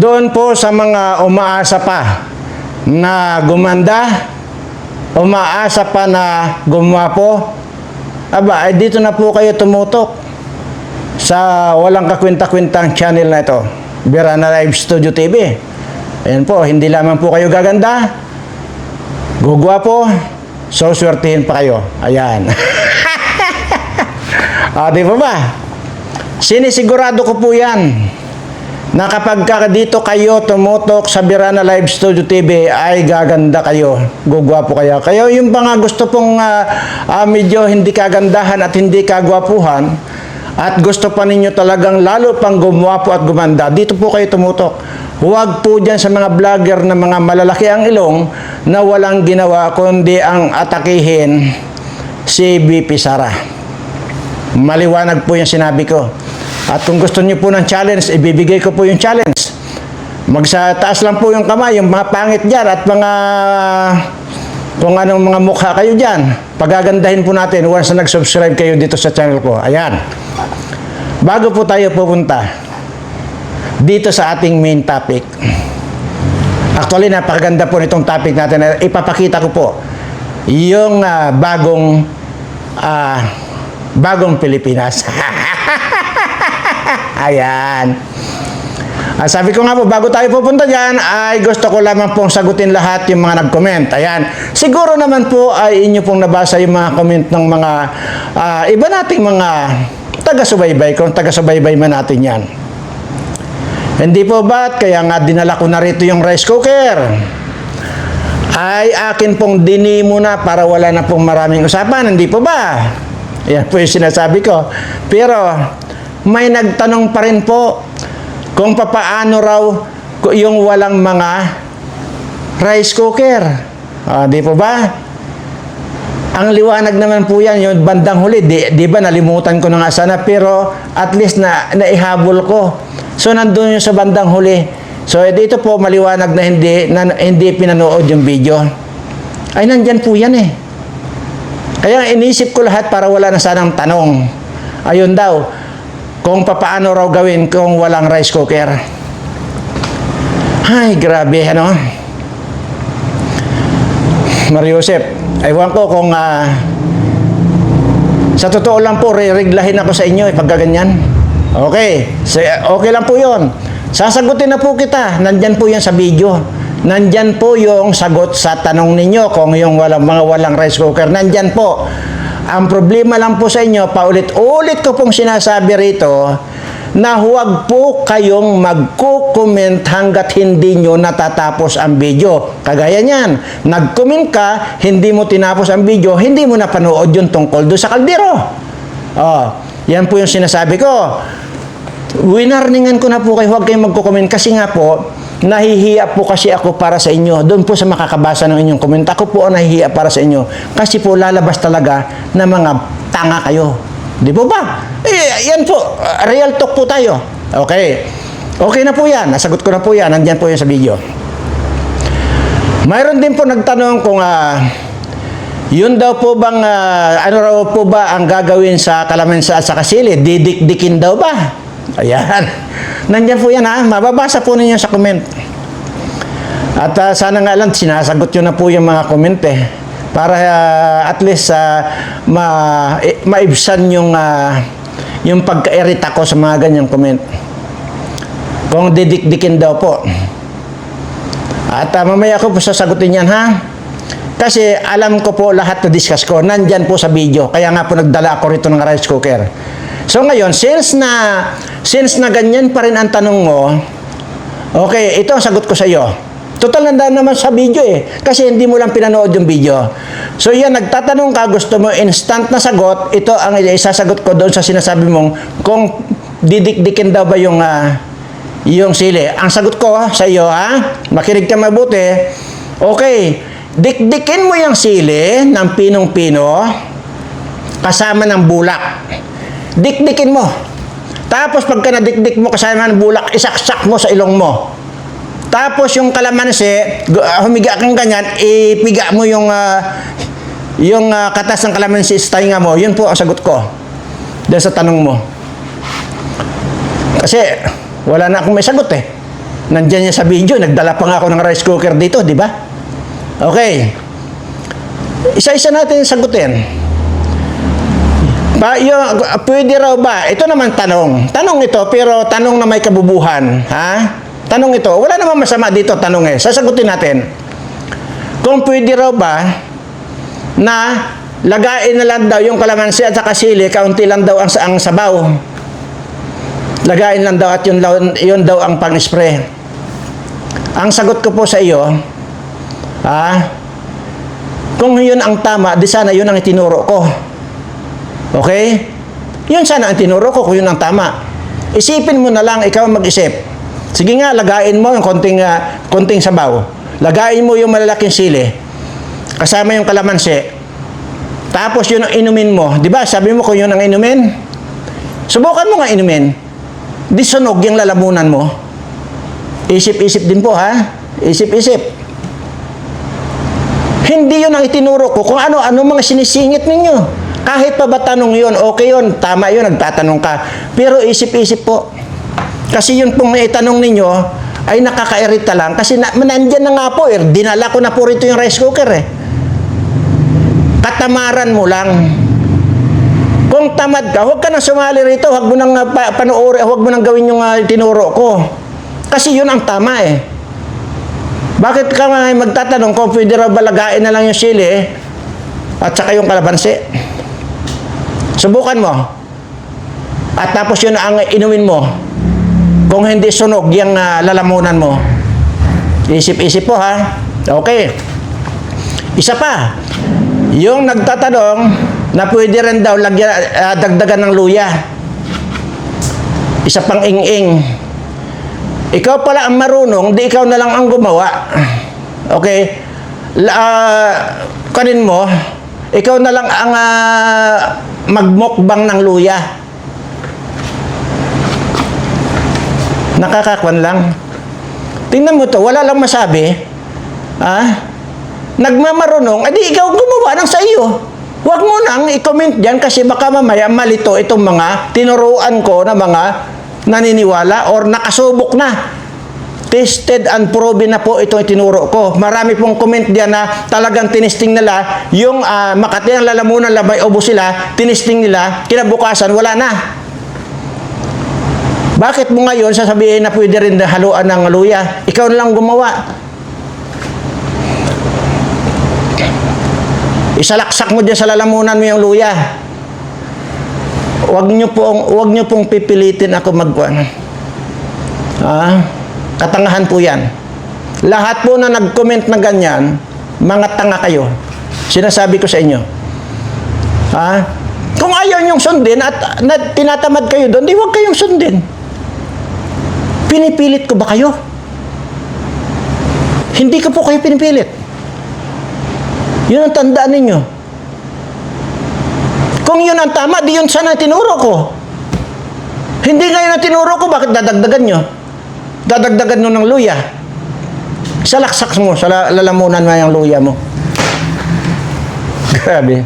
Doon po sa mga umaasa pa na gumanda, umaasa pa na gumwapo, aba, dito na po kayo tumutok sa walang kakwenta-kwentang channel na ito, Birana Live Studio TV. Ayan po, hindi lamang po kayo gaganda, gugwapo, suswertihin pa kayo. Ayan. Di ba ba? Sinisigurado ko po yan na kapag dito kayo tumutok sa Birana Live Studio TV ay gaganda kayo, gugwapo kayo. Kayo yung mga gusto pong medyo hindi kagandahan at hindi kagwapuhan at gusto pa ninyo talagang lalo pang gumwapo at gumanda, dito po kayo tumutok. Huwag po dyan sa mga vlogger na mga malalaki ang ilong na walang ginawa kundi ang atakihin si BP Sara. Maliwanag po yung sinabi ko. At kung gusto niyo po ng challenge, ibibigay ko po yung challenge. Magsataas lang po yung kamay, yung mga pangit dyan at mga kung anong mga mukha kayo dyan. Pagagandahin po natin once na nag-subscribe kayo dito sa channel ko. Ayan. Bago po tayo pupunta dito sa ating main topic. Actually, napakaganda po nitong topic natin. Ipapakita ko po yung bagong Pilipinas. Ayan. Sabi ko nga po, bago tayo pupunta dyan, ay gusto ko lamang pong sagutin lahat yung mga nag-comment. Ayan. Siguro naman po ay inyo pong nabasa yung mga comment ng mga iba nating mga taga-subaybay, kung taga-subaybay man natin yan. Hindi po ba't kaya nga dinala ko na rito yung rice cooker? Ay akin pong dini muna para wala na pong maraming usapan. Hindi po ba? Yan po yung sinasabi ko. Pero may nagtanong pa rin po kung papaano raw yung walang mga rice cooker. Di po ba? Ang liwanag naman po yan, yung bandang huli. Di ba nalimutan ko na nga sana, pero at least naihabol ko. So nandun yung sa bandang huli. So dito po maliwanag na hindi pinanood yung video. Ay nandyan po yan eh. Kaya inisip ko lahat para wala na sanang tanong. Ayun daw, kung papaano raw gawin kung walang rice cooker. Ay, grabe, ano? Mariusep, ewan ko kung sa totoo lang po, re-reglahin ako sa inyo pag ganyan. Okay, so, okay lang po yun. Sasagutin na po kita. Nandyan po yan sa video. Nandyan po yung sagot sa tanong ninyo kung yung mga walang rice cooker. Nandyan po. Ang problema lang po sa inyo, paulit-ulit ko pong sinasabi rito na huwag po kayong magko-comment hanggat hindi nyo natatapos ang video. Kagaya niyan, nag-comment ka, hindi mo tinapos ang video, hindi mo napanood yung tungkol doon sa kaldero. Yan po yung sinasabi ko. Winarningan ko na po kayo, huwag kayong magko-comment kasi nga po, nahihiya po kasi ako para sa inyo. Doon po sa makakabasa ng inyong comment, ako po ang nahihiya para sa inyo. Kasi po lalabas talaga na mga tanga kayo. Di po ba? Yan po, real talk po tayo. Okay. Okay na po yan. Nasagot ko na po yan. Nandyan po yan sa video. Mayroon din po nagtanong kung yun daw po bang, ano raw po ba ang gagawin sa kalamansa at sa kasili? Didikdikin daw ba? Ayan. Nandyan po yan ha. Mababasa po ninyo sa comment. At sana nga lang sinasagot nyo na po yung mga comment eh. Para at least maibsan yung pagka-irita ko sa mga ganyang comment. Kung didikdikin daw po. At mamaya ko po sasagutin yan ha. Kasi alam ko po lahat na discuss ko. Nandyan po sa video. Kaya nga po nagdala ako rito ng rice cooker. So ngayon, since na ganyan pa rin ang tanong mo, okay, ito ang sagot ko sa iyo. Total nandaan naman sa video eh. Kasi hindi mo lang pinanood yung video. So yan, nagtatanong ka, gusto mo instant na sagot, ito ang isasagot ko doon sa sinasabi mong kung didikdikin daw ba yung sili. Ang sagot ko sa iyo ha, makinig ka mabuti. Okay, dikdikin mo yung sili ng pinong-pino kasama ng bulak. Dikdikin mo. Tapos pagka nadikdik mo kasama ng bulak, isaksak mo sa ilong mo. Tapos yung kalamansi, humiga kang ganyan, ipiga mo yung katas ng kalamansi sa tainga mo. Yun po ang sagot ko. Dahil sa tanong mo. Kasi wala na akong may sagot eh. Nandiyan niya sa video, nagdala pa nga ako ng rice cooker dito, di ba? Okay. Isa-isa natin sagutin. Pwede raw ba? Ito naman tanong. Tanong ito, pero tanong na may kabubuhan. Ha? Tanong ito. Wala namang masama dito, tanong eh. Sasagutin natin. Kung pwede raw ba na lagain na lang daw yung kalamansi at saka sili, kaunti lang daw ang sabaw. Lagain lang daw at yun daw ang pang-spray. Ang sagot ko po sa iyo, kung yun ang tama, di sana yun ang itinuro ko. Okay? Yun sana ang tinuro ko kung yun ang tama. Isipin mo na lang, ikaw mag-isip. Sige nga, lagain mo yung konting sabaw. Lagain mo yung malalaking sili. Kasama yung kalamansi. Tapos yun ang inumin mo. Di ba? Sabi mo kung yun ang inumin. Subukan mo nga inumin. Di sunog yung lalamunan mo. Isip-isip din po, ha? Isip-isip. Hindi yun ang itinuro ko kung ano-ano mga sinisingit ninyo. Kahit pa ba tanong yun, okay yun, tama yun, nagtatanong ka. Pero isip-isip po. Kasi yun pong naitanong ninyo ay nakakairita lang. Kasi nandyan na nga po, dinala ko na po rito yung rice cooker eh. Katamaran mo lang. Kung tamad ka, huwag ka nang sumali rito, huwag mo nang panoorin, huwag mo nang gawin yung tinuro ko. Kasi yun ang tama eh. Bakit ka magtatanong kung pwede raw balagain na lang yung sili at saka yung kalamansi? Subukan mo. At tapos yun ang inumin mo. Kung hindi sunog yung lalamunan mo. Isip-isip po ha. Okay. Isa pa. Yung nagtatanong na pwede rin daw dagdagan ng luya. Isa pang ing-ing. Ikaw pala ang marunong, di ikaw na lang ang gumawa. Okay? Kanin mo, ikaw na lang ang magmukbang ng luya. Nakakakwan lang. Tingnan mo to, wala lang masabi. Nagmamarunong, edi ikaw gumawa ng sa iyo. Huwag mo nang i-comment dyan kasi baka mamaya malito itong mga tinuruan ko na mga naniniwala or nakasubok na. Tested and proven na po itong itinuro ko. Marami pong comment diyan na talagang tinisting nila yung Makati ang lalamunan, labay obo sila, tinisting nila, kinabukasan wala na. Bakit mo ngayon sasabihin na pwede rin haluan ng luya? Ikaw na lang gumawa. Isalaksak mo dyan sa lalamunan mo yung luya. Huwag niyo pong pipilitin ako magkuhan. Katangahan po yan. Lahat po na nag-comment na ganyan, mga tanga kayo. Sinasabi ko sa inyo. Kung ayaw niyong sundin at tinatamad kayo doon, di huwag kayong sundin. Pinipilit ko ba kayo? Hindi ko po kayo pinipilit. Yun ang tandaan ninyo. Kung yun ang tama, di yun sana tinuro ko. Hindi ngayon ang tinuro ko, bakit dadagdagan nyo? Dadagdagan nyo ng luya. Salaksak mo, sa lalamunan mo yung luya mo. Grabe.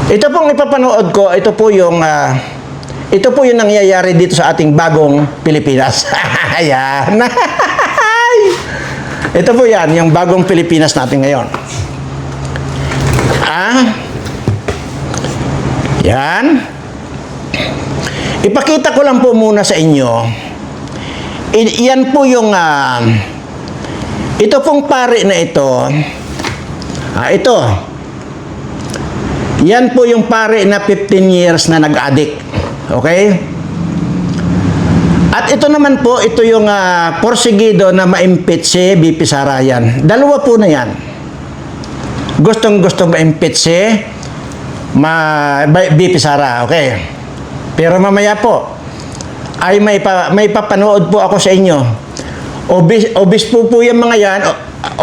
Ito pong ipapanood ko, ito po yung nangyayari dito sa ating bagong Pilipinas. Ayan. Ito po yan, yung bagong Pilipinas natin ngayon. Yan. Ipakita ko lang po muna sa inyo. Yan po yung ito pong pari na ito. Ito. Yan po yung pari na 15 years na nag-addict. Okay? At ito naman po, ito yung porsigido na ma-impeach si BP Sara yan. Dalawa po na yan. Gustong-gustong ma-impeach si BP Sara. Okay. Pero mamaya po, ay may papanood po ako sa inyo. Obis po yung mga yan.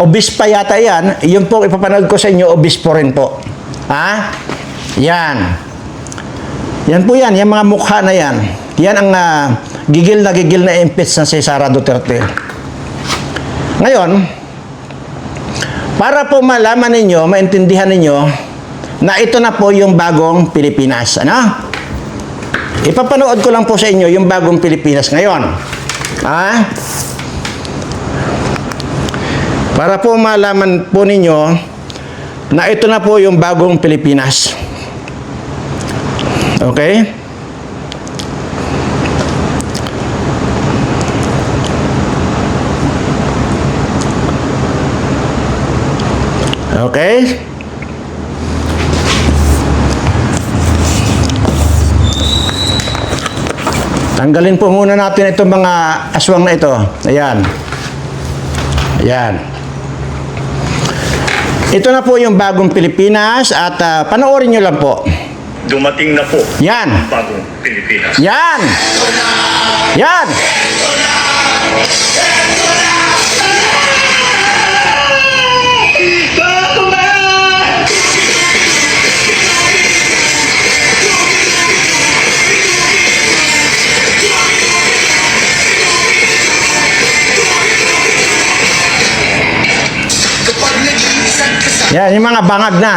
Obis pa yata yan. Yung po ipapanood ko sa inyo, obis po rin po. Yan. Yan po yan. Yung mga mukha na yan. Yan ang gigil na impeach na si Sara Duterte. Ngayon, para po malaman ninyo, maintindihan ninyo, na ito na po yung bagong Pilipinas. Ipapanood ko lang po sa inyo yung bagong Pilipinas ngayon. Para po malaman po ninyo na ito na po yung bagong Pilipinas. Okay? Okay? Tanggalin po muna natin itong mga aswang na ito. Ayan. Ayan. Ito na po yung bagong Pilipinas at panoorin nyo lang po. Dumating na po Yan. ang bagong Pilipinas. Yan. Yan. Kapag nag-iisang kasama, Yan, yung mga bangag na.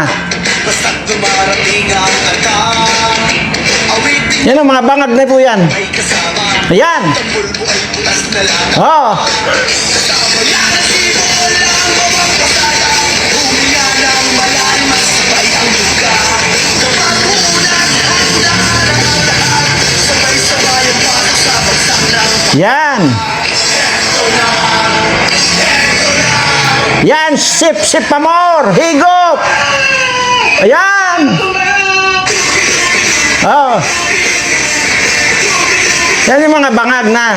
basta't dumarating ang alam. Awitin Yan ang mga bangag na po yan. ay kasama. Ayan. Tambol mo ay butas na lang. Oh. Kasama yan ang sibol ng mapapasaya. Huminga ng malay, masabay ang lugar. Kapag ulan, handa ng lahat. Sabay-sabay ang pasok sa bagsak ng Yan. Yan, sip pamor, higop. Ayan. Oh. Yan yung mga bangag na.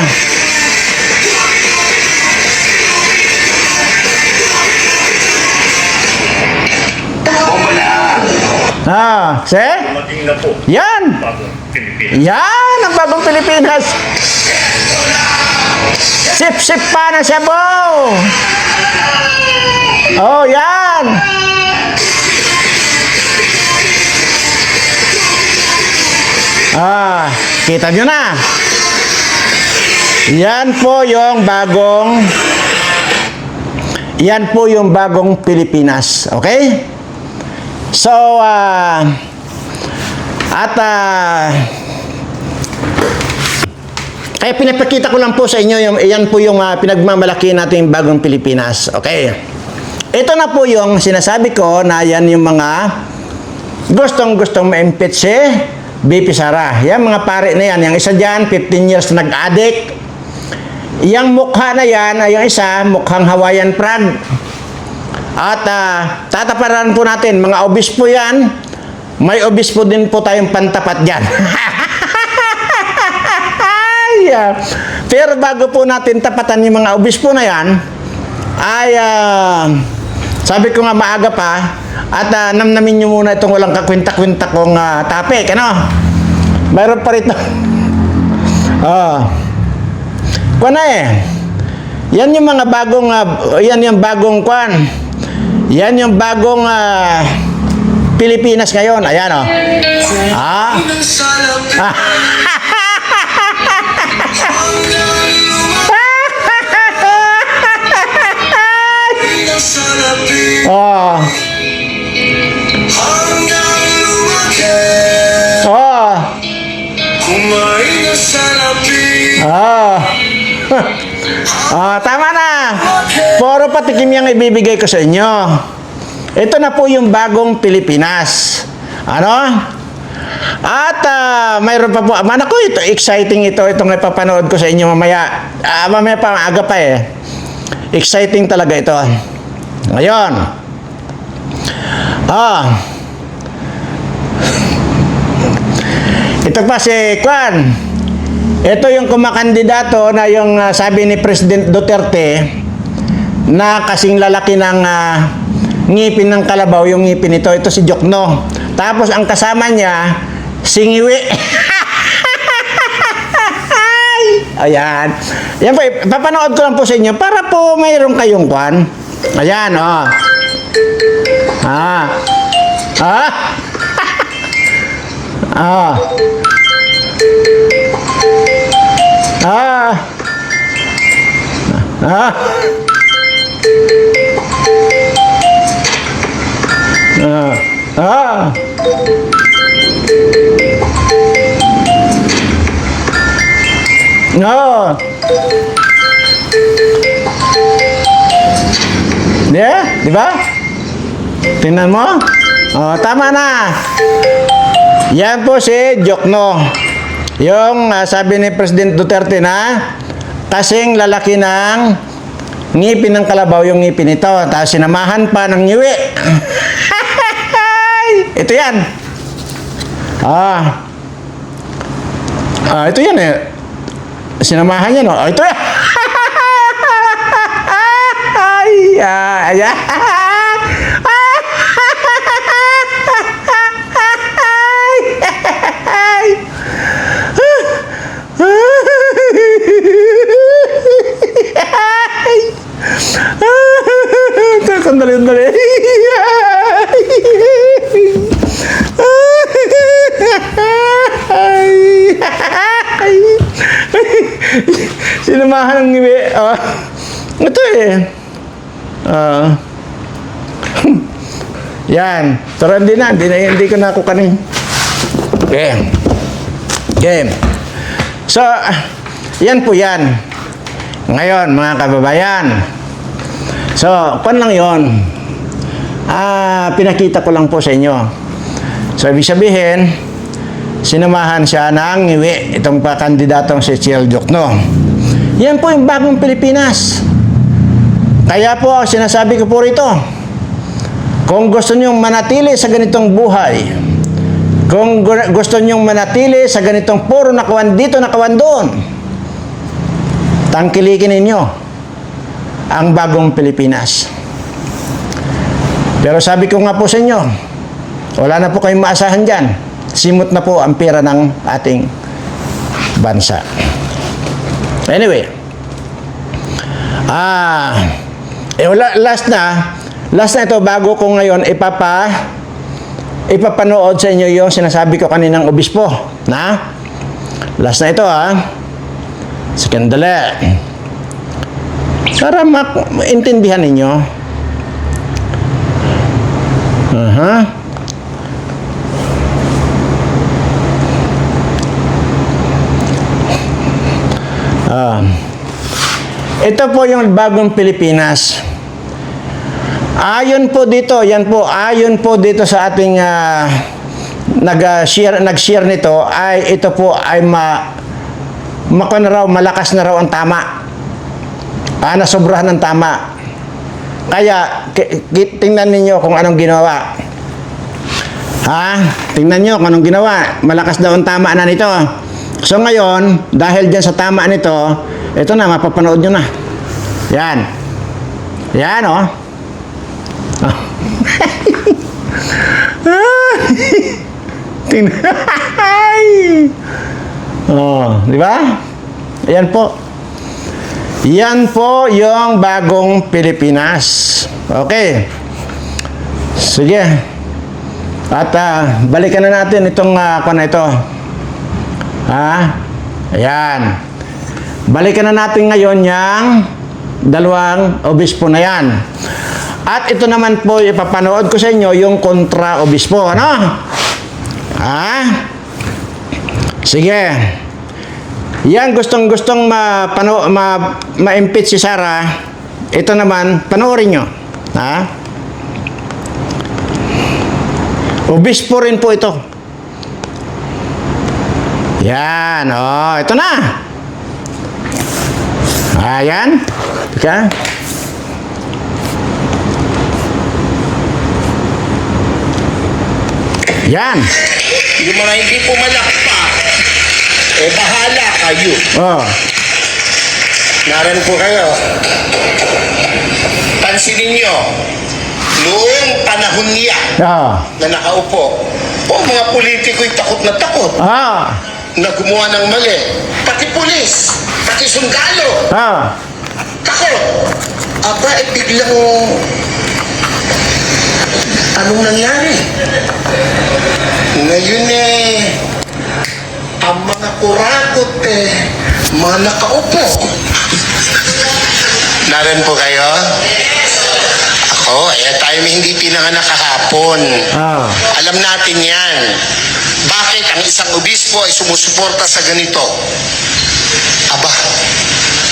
See? Dumating na po Yan. ang bagong Pilipinas. Yan ang bagong Pilipinas. Sip pa na sabaw. Oh, yan. Kita nyo na. Yan po yung bagong Pilipinas. Okay? So, kaya pinapakita ko lang po sa inyo, yan po yung pinagmamalaki natin bagong Pilipinas. Okay? Ito na po yung sinasabi ko na yan yung mga gustong ma-impeach si BP Sara. Yan mga pare na yan. Yung isa dyan, 15 years na nag-addict. Yung mukha na yan, yung isa, mukhang Hawaiian frog. At tataparan po natin, mga obispo yan. May obispo din po tayong pantapat dyan. Pero bago po natin tapatan yung mga obispo na yan, ay sabi ko nga maaga pa, at namnamin nyo muna itong walang kakwinta-kwinta kong topic, ano? Mayroon pa rito. Kuwan na eh. Yan yung mga bagong, yan yung bagong kuwan. Yan yung bagong Pilipinas ngayon. Ayan o. ng salapi. Ng salapi. Oh. Hanggang lumaki. Oh. Kumain ng salapi. Tama na. Puro patikim yung ibibigay ko sa inyo. Ito na po yung bagong Pilipinas. Ano? At mayroon pa po. Naku, ito exciting ito. Itong ipapanood ko sa inyo mamaya. Mamaya pa, maaga pa eh. Exciting talaga ito. Ngayon. Ito pa si Kwan. Ito yung kumakandidato na yung sabi ni President Duterte na kasing lalaki ng ngipin ng kalabaw, yung ngipin nito. Ito si Jokno. Tapos ang kasama niya, Singiwi. Ayan. Yan po, papanood ko lang po sa inyo para po mayroon kayong kwan. Ayan, oh. No. Yeah, di ba? Tingnan mo. Oh, tama na. Yan po si Jokno. Yung sabi ni President Duterte na kasing lalaki ng ngipin ng kalabaw yung ngipin nito. Tapos sinamahan pa ng nyiwi. Ito yan. Ito yan eh. Sinamahan yan, no? Ito yan. Ayan. Sandali. Sinamahan ng ngiwi. Ito eh. Yan. Pero hindi ko na kukanin. Okay. So, yan po yan. Ngayon, mga kababayan. So, kung lang yon. Pinakita ko lang po sa inyo. So, ibig sabihin, sinamahan siya ng ngiwi itong kandidatong si Chiel Jokno. Yan po yung bagong Pilipinas. Kaya po, sinasabi ko po rito, kung gusto nyong manatili sa ganitong buhay, kung gusto nyong manatili sa ganitong puro nakawan dito, nakawan doon, tangkilikin ninyo ang bagong Pilipinas. Pero sabi ko nga po sa inyo, wala na po kayong maasahan dyan. Simot na po ang pera ng ating bansa. Anyway, last na ito bago ko ngayon ipapanood sa inyo yung sinasabi ko kaninang obispo. Last na ito Sakandali. Para maintindihan ninyo. Ito po yung bagong Pilipinas. Ayon po dito sa ating nag-share nito ay ito po ay malakas na raw ang tama. Nasobrahan ng tama. Kaya tingnan ninyo kung anong ginawa. Tingnan nyo kung anong ginawa. Malakas daw ang tama na nito. So ngayon, dahil dyan sa tama nito, ito na, mapapanood nyo na. Yan. Yan, di ba? Yan po. Yan po yung bagong Pilipinas. Okay. Sige. At balikan na natin itong na ito. Ayan. Balikan na natin ngayon yung dalawang obispo na yan. At ito naman po, ipapanood ko sa inyo yung kontra-obispo. Sige. Yan, gustong ma-impeach si Sara. Ito naman, panoorin nyo. Obispo rin po ito. Yan, ito na. Ayan. Teka. Yan. Yung mga hindi pumalakpak, bahala kayo. Naran po kayo. Pansinin nyo, noong panahon niya na nakaupo, mga politiko'y takot na takot. Na gumawa ng mali. Pati pulis, pati sundalo. Takot. Biglang anong nangyari? Ngayon ang mga kuragot mga nakaupo. Naran po kayo? Ako, tayo hindi pinanganak kahapon. Alam natin yan. Bakit ang isang obispo ay sumusuporta sa ganito?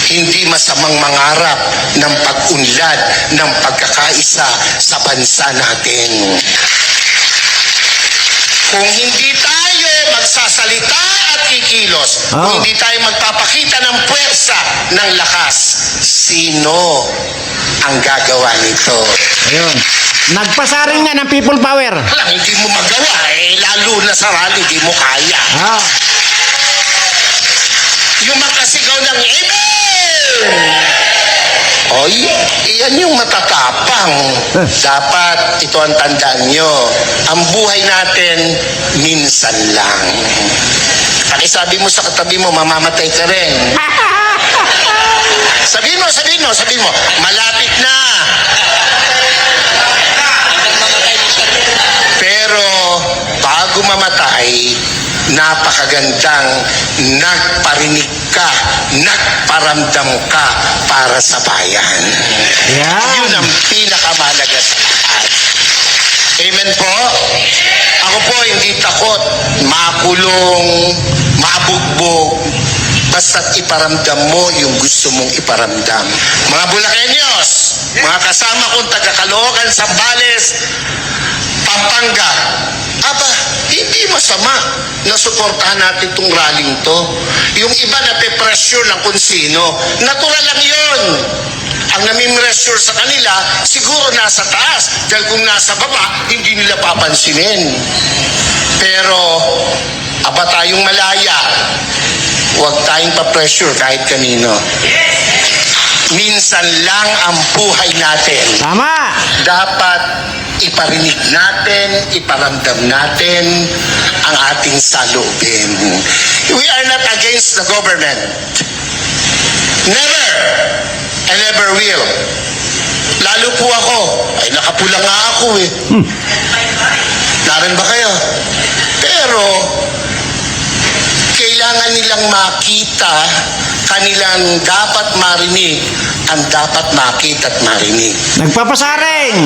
Hindi masamang mangarap ng pag-unlad ng pagkakaisa sa bansa natin. Kung hindi tayo magsasalita at kikilos, kung hindi tayo magpapakita ng puwersa, ng lakas, sino ang gagawa nito? Ayun. Nagpasaring nga ng people power. Walang hindi mo magawa, lalo na sa rally, hindi mo kaya. Ah. Yung makasigaw ng amen! Oy, iyan yung matatapang. Dapat, ito ang tandaan nyo, ang buhay natin, minsan lang. Pakisabi mo sa katabi mo, mamamatay ka rin. Sabihin mo, malapit na. Pero, bago mamatay, napakagandang nagparinig ka, nagparamdam ka para sa bayan. Yan. Yun ang pinakamahalaga sa lahat. Amen po? Ako po hindi takot makulong, mabugbog, basta't iparamdam mo yung gusto mong iparamdam. Mga Bulakenyos, mga kasama kong taga-Caloocan, Zambales, Pampanga, aba, hindi masama na suportahan natin itong rallying to. Yung iba na pe-pressure ng kung sino, natural lang yun. Ang nami-pressure sa kanila, siguro nasa taas. Dahil kung nasa baba, hindi nila papansinin. Pero, aba tayong malaya. Huwag tayong pa-pressure kahit kanino. Minsan lang ang buhay natin. Tama. Dapat iparinig natin, iparamdam natin ang ating saloobin. We are not against the government. Never. I never will. Lalo po ako. Ay, nakapula nga ako eh. Narin ba kayo? Pero, kailangan nilang makita, kanilang dapat marinig, ang dapat makita at marinig. Nagpapasaring.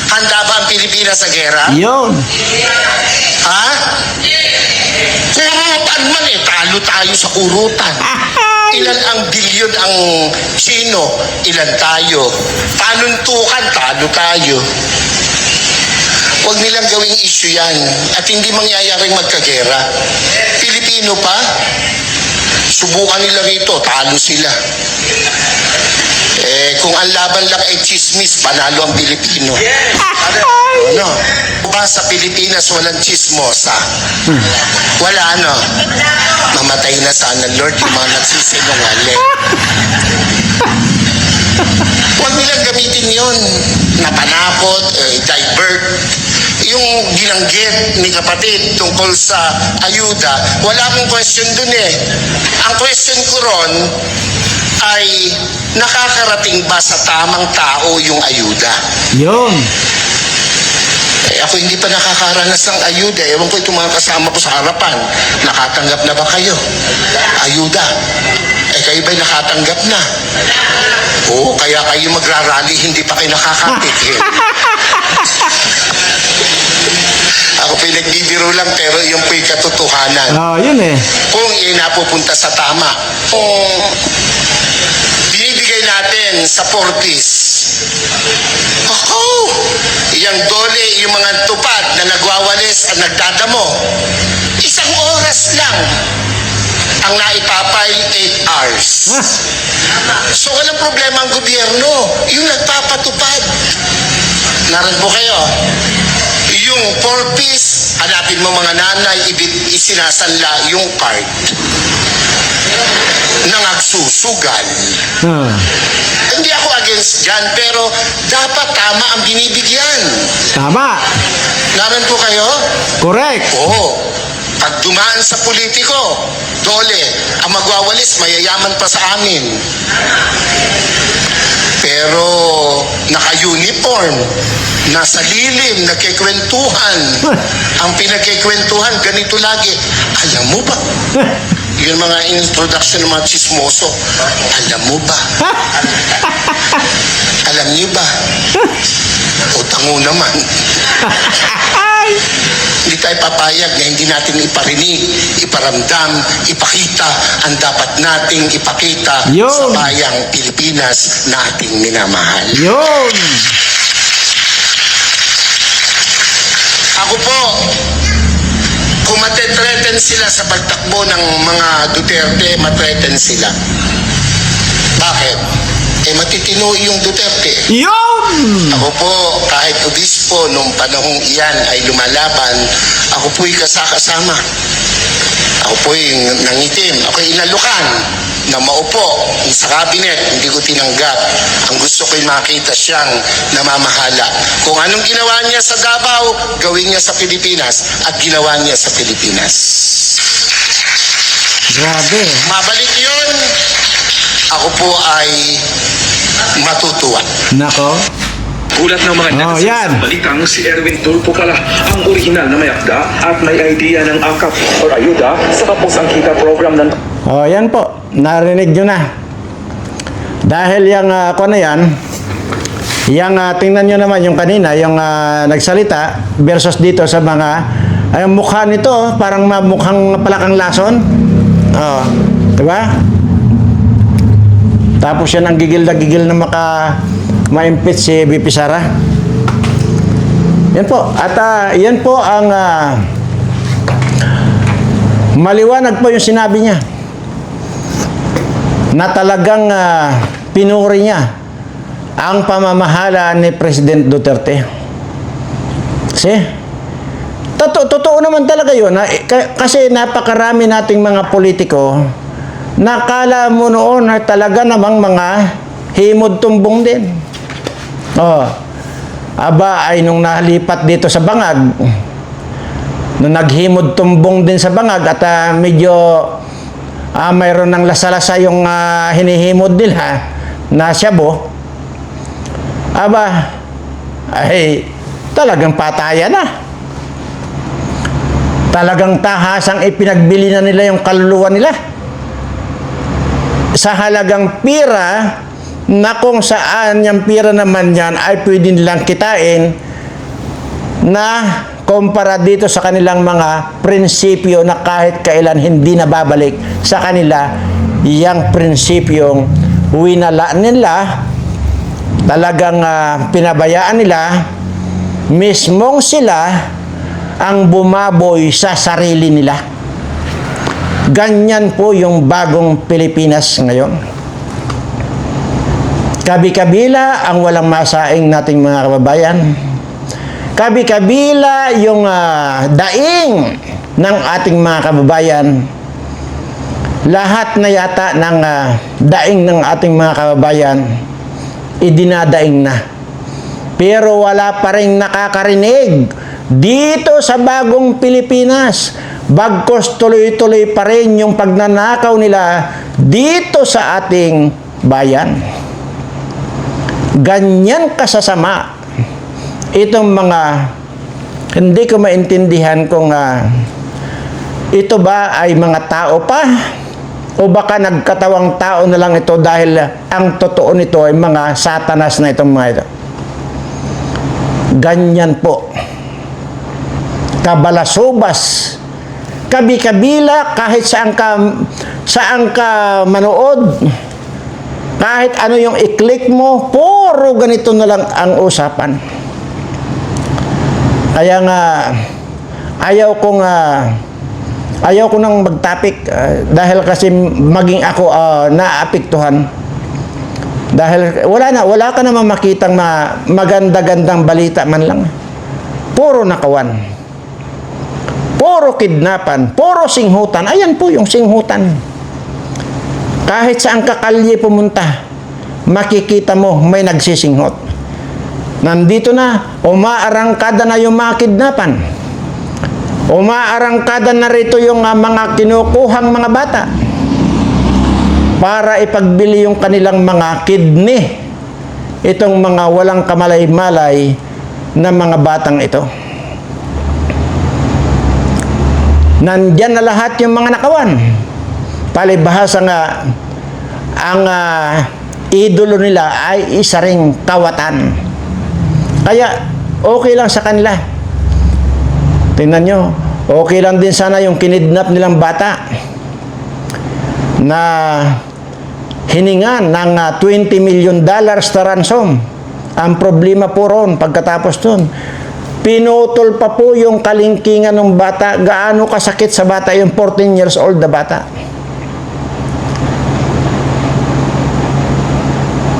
Handa ba ang Pilipinas sa gera? Yun. Ha? Kurutan man eh. Talo tayo sa kurutan. Ilan ang bilyon ang Chino? Ilan tayo? Panuntukan, talo tayo. Huwag nilang gawing issue yan. At hindi mangyayaring magkagera. Pilipino pa? Subukan nila rito, talo sila. Kung ang laban lang ay chismis, panalo ang Pilipino. Ano? Ba sa Pilipinas walang chismosa? Wala ano? Mamatay na sana, Lord, yung mga nagsisinungaling. Huwag nilang gamitin yun. Napanakot, divert. Yung ginanggit ni kapatid tungkol sa ayuda, wala akong question dun eh. Ang question ko ron ay nakakarating ba sa tamang tao yung ayuda? Yun. Ako hindi pa nakakaranas ng ayuda. Ewan ko itong mga kasama ko sa harapan. Nakatanggap na ba kayo? Ayuda. Kayo ba'y nakatanggap na? Oo, kaya kayo magrarally, hindi pa kayo nakakatikin. Ako pinagbibiro lang, pero yung po'y katotohanan. Yun eh. Kung iyan napupunta sa tama. Kung binibigay natin sa 40s, yung dole, yung mga tupad na nagwawalis at nagdadamo, 1 oras lang ang naipapay 8 hours. So walang problema ang gobyerno, yung nagpapatupad. Naran po kayo. Yung 4-piece, hanapin mo mga nanay, isinasanla yung card na nagsusugal. Hindi ako against dyan, pero dapat tama ang binibigyan. Tama. Naran po kayo? Correct. Oo. Pag dumaan sa politiko, dole, ang magwawalis, mayayaman pa sa amin. Pero naka-uniform, nasa lilim, nagkikwentuhan. Ang pinagkikwentuhan, ganito lagi. Alam mo ba? Yun mga introduction ng mga chismoso. Alam mo ba? Alam niyo ba? O tango naman. Hindi tayo papayag na hindi natin iparinig, iparamdam, ipakita ang dapat nating ipakita Yun. sa bayang Pilipinas na ating minamahal. Yun! Ako po, kung matetreten sila sa pagtakbo ng mga Duterte, matreten sila. Bakit? Matitino yung Duterte. Yun! Ako po, kahit obispo nung panahong iyan ay lumalaban, ako po'y kasakasama. Ako po'y nangitim. Ako'y inalukan na maupo sa cabinet. Hindi ko tinanggap. Ang gusto ko'y makita siyang namamahala. Kung anong ginawa niya sa Davao, gawin niya sa Pilipinas at ginawa niya sa Pilipinas. Grabe. Mabalik yun, ako po ay matutuwa. Nako. Gulat ng mga Oh, netizen yan. sa balitang si Erwin Tulfo pala ang orihinal na may akda at may idea ng akap or ayuda sa Kapos ang Kita program ng Oh, yan po. Narinig nyo na. Dahil yung ako na yan, tingnan nyo naman yung kanina, yung nagsalita versus dito sa mga, ay, ang mukha nito, parang mukhang palakang lason. Oh, diba? Tapos yan ang gigil na ma-impeach si VP Sara. Yan po. At yan po ang maliwanag po yung sinabi niya na talagang pinuri niya ang pamamahala ni President Duterte. See? Totoo naman talaga yun. Kasi napakarami nating mga politiko nakala mo noon na talaga namang mga himod tumbong din. Oh. Aba ay nung nalipat dito sa Bangag, nung naghimod tumbong din sa Bangag at medyo mayroon ng lasa-lasa yung hinihimod nila na Shabu, aba ay talagang patayan na. Talagang tahasang ipinagbili na nila yung kaluluwa nila sa halagang pira na kung saan yung pira naman yan ay pwede nilang kitain na kumpara dito sa kanilang mga prinsipyo na kahit kailan hindi na babalik sa kanila yung prinsipyong winala nila, talagang pinabayaan nila, mismong sila ang bumaboy sa sarili nila. Ganyan po yung bagong Pilipinas ngayon. Kabi-kabila ang walang masaing nating mga kababayan. Kabi-kabila yung daing ng ating mga kababayan. Lahat na yata ng daing ng ating mga kababayan, idinadaing na. Pero wala pa rin nakakarinig dito sa bagong Pilipinas. Bagkos tuloy-tuloy pa rin yung pagnanakaw nila dito sa ating bayan. Ganyan kasasama itong mga, hindi ko maintindihan kung ito ba ay mga tao pa o baka nagkatawang tao na lang ito dahil ang totoo nito ay mga satanas na itong mga ito. Ganyan po. Kabalasubas, kabi-kabila, kahit saan ka manood, kahit ano yung i-click mo, puro ganito na lang ang usapan. Kaya nga ayaw ko nang mag-topic dahil kasi maging ako naapektuhan. Dahil wala ka naman makitang maganda-gandang balita man lang. Puro nakawan. Puro kidnapan, puro singhutan. Ayan po yung singhutan. Kahit saan ka kalye pumunta, makikita mo may nagsisinghot. Nandito na, umaarangkada na yung mga kidnapan. Umaarangkada na rito yung mga kinukuhang mga bata para ipagbili yung kanilang mga kidney. Itong mga walang kamalay-malay na mga batang ito. Nandyan na lahat yung mga nakawan. Palibhasa nga, ang idolo nila ay isa ring kawatan. Kaya, okay lang sa kanila. Tingnan nyo, okay lang din sana yung kinidnap nilang bata na hiningan ng $20 million na ransom. Ang problema po ron, pagkatapos nun, pinutol pa po yung kalingkingan ng bata. Gaano kasakit sa bata yung 14 years old na bata.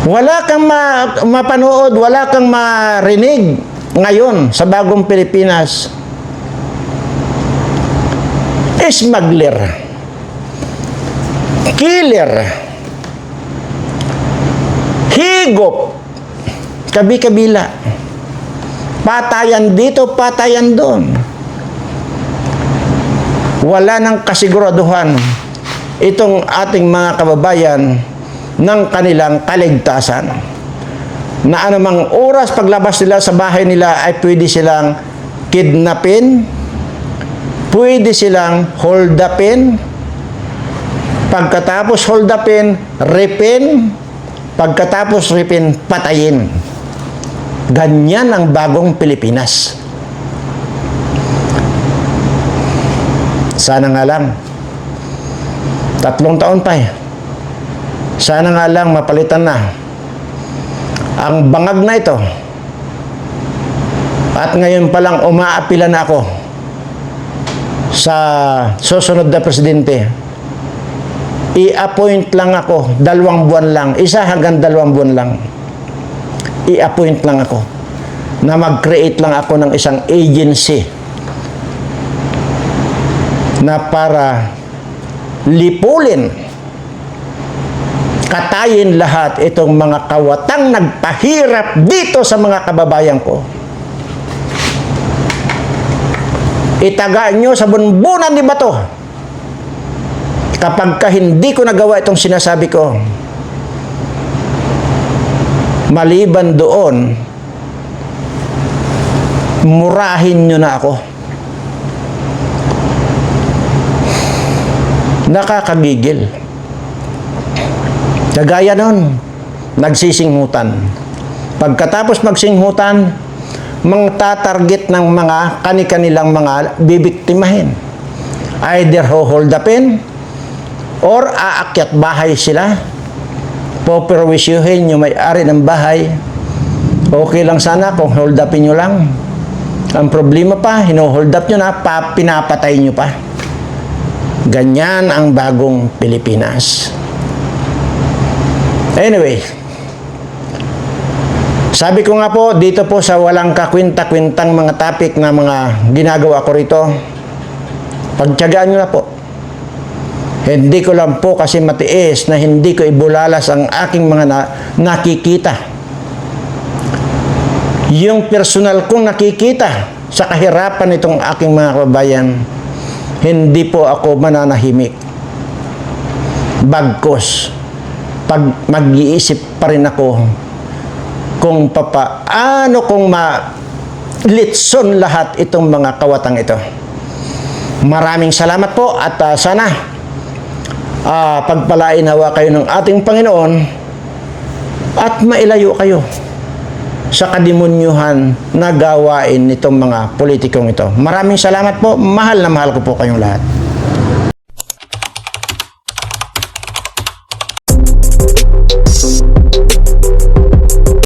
Wala kang mapanood, wala kang marinig ngayon sa bagong Pilipinas. Smuggler, killer, higop, kabi-kabila, patayan dito, patayan doon. Wala nang kasiguraduhan itong ating mga kababayan ng kanilang kaligtasan. Na anumang oras paglabas nila sa bahay nila ay pwede silang kidnapin, pwede silang hold upin, pagkatapos hold upin, ripin, pagkatapos ripin, patayin. Ganyan ang bagong Pilipinas. Sana nga lang, 3 taon pa eh. Sana nga lang mapalitan na ang bangag na ito. At ngayon pa lang umaapila na ako sa susunod na presidente. I-appoint lang ako, 2 buwan lang, 1 hanggang 2 buwan lang. I-appoint lang ako na mag-create lang ako ng isang agency na para lipulin, katayin lahat itong mga kawatang nagpahirap dito sa mga kababayan ko. Itagaan nyo sa bunbunan ni Bato. Kapag hindi ko nagawa itong sinasabi ko, maliban doon, murahin nyo na ako. Nakakagigil. Kagaya nun, nagsisinghutan. Pagkatapos magsinghutan, mangtatarget ng mga kani-kanilang mga bibiktimahin. Either hold upin or aakyat bahay sila. Poperwisyuhin yung may-ari ng bahay. Okay lang sana kung hold upin nyo lang. Ang problema pa, hino-hold up nyo na, pinapatay nyo pa. Ganyan ang bagong Pilipinas. Anyway, sabi ko nga po, dito po sa walang kakwinta-kwintang mga topic na mga ginagawa ko rito, pagtiyagaan nyo na po. Hindi ko lang po kasi matiis na hindi ko ibulalas ang aking mga nakikita. Yung personal kong nakikita sa kahirapan nitong aking mga kababayan, hindi po ako mananahimik. Bagkus, pag mag-iisip pa rin ako kung papaano kung litson lahat itong mga kawatang ito. Maraming salamat po at sana pagpalain hawa kayo ng ating Panginoon at mailayo kayo sa kademonyuhan na gawain nitong mga politikong ito. Maraming salamat po. Mahal na mahal ko po kayong lahat.